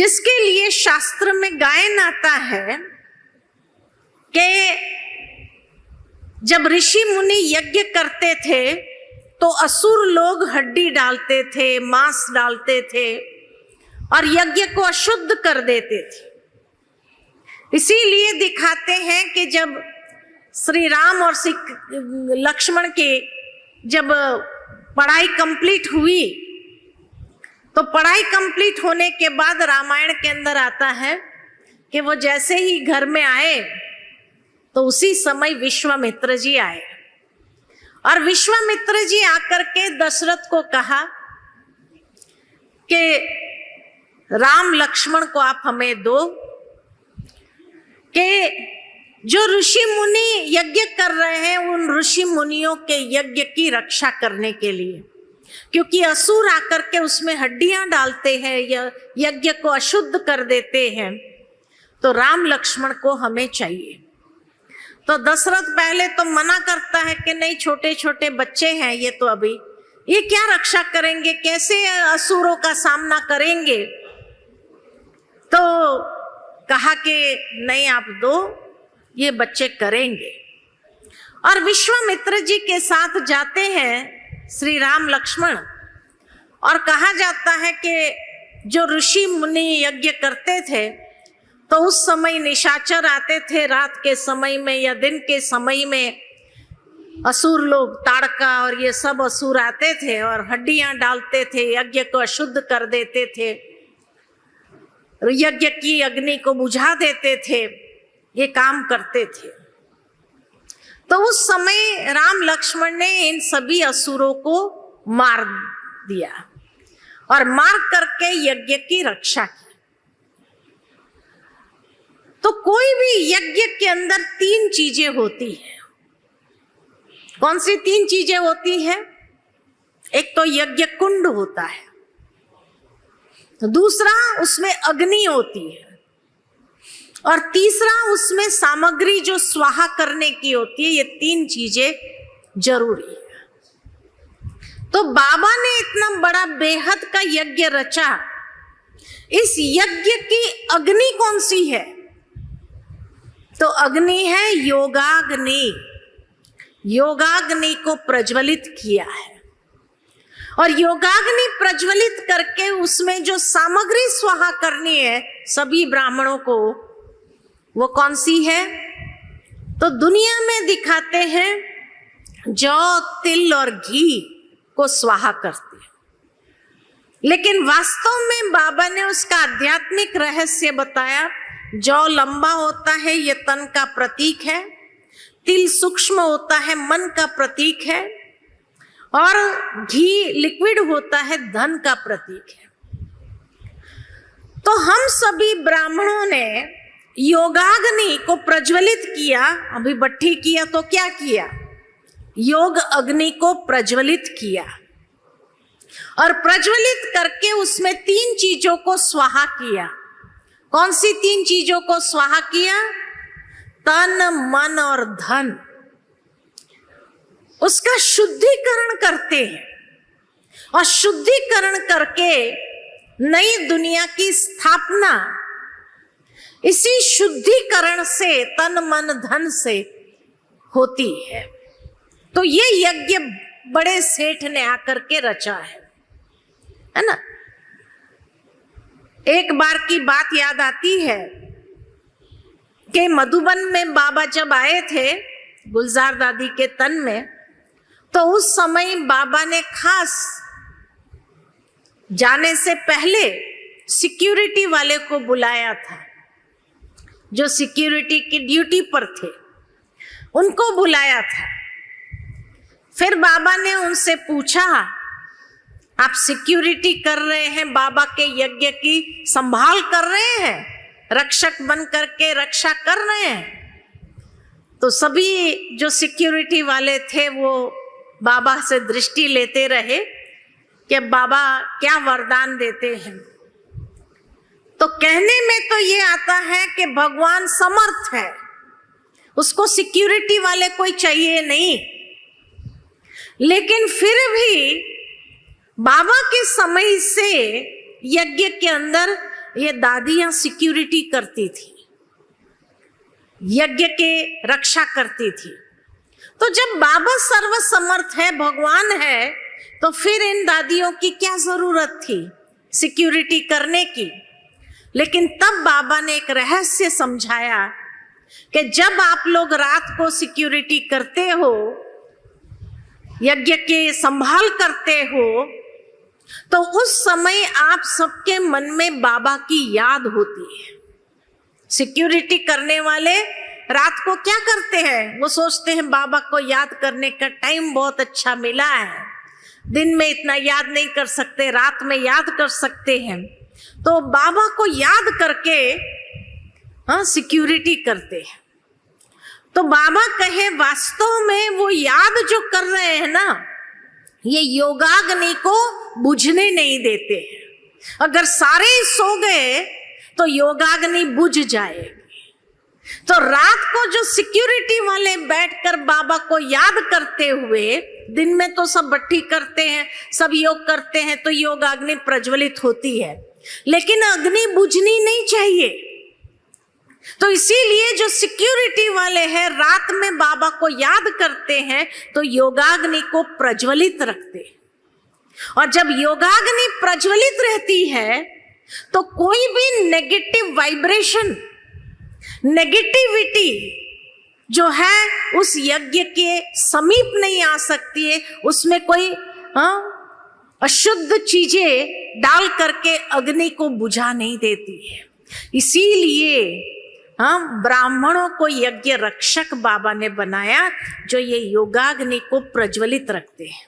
जिसके लिए शास्त्र में गायन आता है कि जब ऋषि मुनि यज्ञ करते थे तो असुर लोग हड्डी डालते थे, मांस डालते थे और यज्ञ को अशुद्ध कर देते थे। इसीलिए दिखाते हैं कि जब श्री राम और श्री लक्ष्मण की जब पढ़ाई कंप्लीट हुई तो पढ़ाई कंप्लीट होने के बाद रामायण के अंदर आता है कि वो जैसे ही घर में आए तो उसी समय विश्वामित्र जी आए और विश्वामित्र जी आकर के दशरथ को कहा कि राम लक्ष्मण को आप हमें दो, कि जो ऋषि मुनि यज्ञ कर रहे हैं उन ऋषि मुनियों के यज्ञ की रक्षा करने के लिए, क्योंकि असुर आकर के उसमें हड्डियां डालते हैं या यज्ञ को अशुद्ध कर देते हैं, तो राम लक्ष्मण को हमें चाहिए। तो दशरथ पहले तो मना करता है कि नहीं, छोटे छोटे बच्चे हैं ये, तो अभी ये क्या रक्षा करेंगे, कैसे असुरों का सामना करेंगे। तो कहा कि नहीं आप दो, ये बच्चे करेंगे। और विश्वामित्र जी के साथ जाते हैं श्री राम लक्ष्मण और कहा जाता है कि जो ऋषि मुनि यज्ञ करते थे तो उस समय निशाचर आते थे, रात के समय में या दिन के समय में असुर लोग, ताड़का और ये सब असुर आते थे और हड्डियां डालते थे, यज्ञ को अशुद्ध कर देते थे, यज्ञ की अग्नि को बुझा देते थे, ये काम करते थे। तो उस समय राम लक्ष्मण ने इन सभी असुरों को मार दिया और मार करके यज्ञ की रक्षा की। तो कोई भी यज्ञ के अंदर तीन चीजें होती हैं। कौन सी तीन चीजें होती है? एक तो यज्ञ कुंड होता है, दूसरा उसमें अग्नि होती है और तीसरा उसमें सामग्री जो स्वाहा करने की होती है। ये तीन चीजें जरूरी है। तो बाबा ने इतना बड़ा बेहद का यज्ञ रचा, इस यज्ञ की अग्नि कौन सी है? तो अग्नि है योगाग्नि। योगाग्नि को प्रज्वलित किया है और योगाग्नि प्रज्वलित करके उसमें जो सामग्री स्वाहा करनी है सभी ब्राह्मणों को, वो कौन सी है? तो दुनिया में दिखाते हैं जौ, तिल और घी को स्वाहा करते हैं, लेकिन वास्तव में बाबा ने उसका आध्यात्मिक रहस्य बताया। जौ लंबा होता है, ये तन का प्रतीक है, तिल सूक्ष्म होता है, मन का प्रतीक है, और घी लिक्विड होता है, धन का प्रतीक है। तो हम सभी ब्राह्मणों ने योगाग्नि को प्रज्वलित किया। अभी भट्ठी किया तो क्या किया? योग अग्नि को प्रज्वलित किया और प्रज्वलित करके उसमें तीन चीजों को स्वाहा किया। कौन सी तीन चीजों को स्वाहा किया? तन, मन और धन। उसका शुद्धिकरण करते हैं और शुद्धिकरण करके नई दुनिया की स्थापना इसी शुद्धिकरण से, तन मन धन से होती है। तो ये यज्ञ बड़े सेठ ने आकर के रचा है ना। एक बार की बात याद आती है कि मधुबन में बाबा जब आए थे गुलजार दादी के तन में, तो उस समय बाबा ने खास जाने से पहले सिक्योरिटी वाले को बुलाया था, जो सिक्योरिटी की ड्यूटी पर थे, उनको बुलाया था। फिर बाबा ने उनसे पूछा, आप सिक्योरिटी कर रहे हैं, बाबा के यज्ञ की संभाल कर रहे हैं, रक्षक बन करके रक्षा कर रहे हैं? तो सभी जो सिक्योरिटी वाले थे वो बाबा से दृष्टि लेते रहे कि बाबा क्या वरदान देते हैं। तो कहने में तो ये आता है कि भगवान समर्थ है, उसको सिक्योरिटी वाले कोई चाहिए नहीं, लेकिन फिर भी बाबा के समय से यज्ञ के अंदर ये दादियां सिक्योरिटी करती थी, यज्ञ के रक्षा करती थी। तो जब बाबा सर्वसमर्थ है, भगवान है, तो फिर इन दादियों की क्या जरूरत थी सिक्योरिटी करने की। लेकिन तब बाबा ने एक रहस्य समझाया कि जब आप लोग रात को सिक्योरिटी करते हो, यज्ञ के संभाल करते हो, तो उस समय आप सबके मन में बाबा की याद होती है। सिक्योरिटी करने वाले रात को क्या करते हैं? वो सोचते हैं बाबा को याद करने का टाइम बहुत अच्छा मिला है, दिन में इतना याद नहीं कर सकते, रात में याद कर सकते हैं। तो बाबा को याद करके सिक्योरिटी करते हैं। तो बाबा कहे वास्तव में वो याद जो कर रहे हैं ना, ये योगाग्नि को बुझने नहीं देते हैं। अगर सारे सो गए तो योगाग्नि बुझ जाएगी। तो रात को जो सिक्योरिटी वाले बैठकर बाबा को याद करते हुए, दिन में तो सब भट्टी करते हैं, सब योग करते हैं, तो योगाग्नि प्रज्वलित होती है, लेकिन अग्नि बुझनी नहीं चाहिए। तो इसीलिए जो सिक्योरिटी वाले हैं रात में बाबा को याद करते हैं तो योगाग्नि को प्रज्वलित रखते हैं। और जब योगाग्नि प्रज्वलित रहती है तो कोई भी नेगेटिव वाइब्रेशन, नेगेटिविटी जो है उस यज्ञ के समीप नहीं आ सकती है। उसमें कोई अशुद्ध चीजें डाल करके अग्नि को बुझा नहीं देती है। इसीलिए ब्राह्मणों को यज्ञ रक्षक बाबा ने बनाया, जो ये योगाग्नि को प्रज्वलित रखते हैं।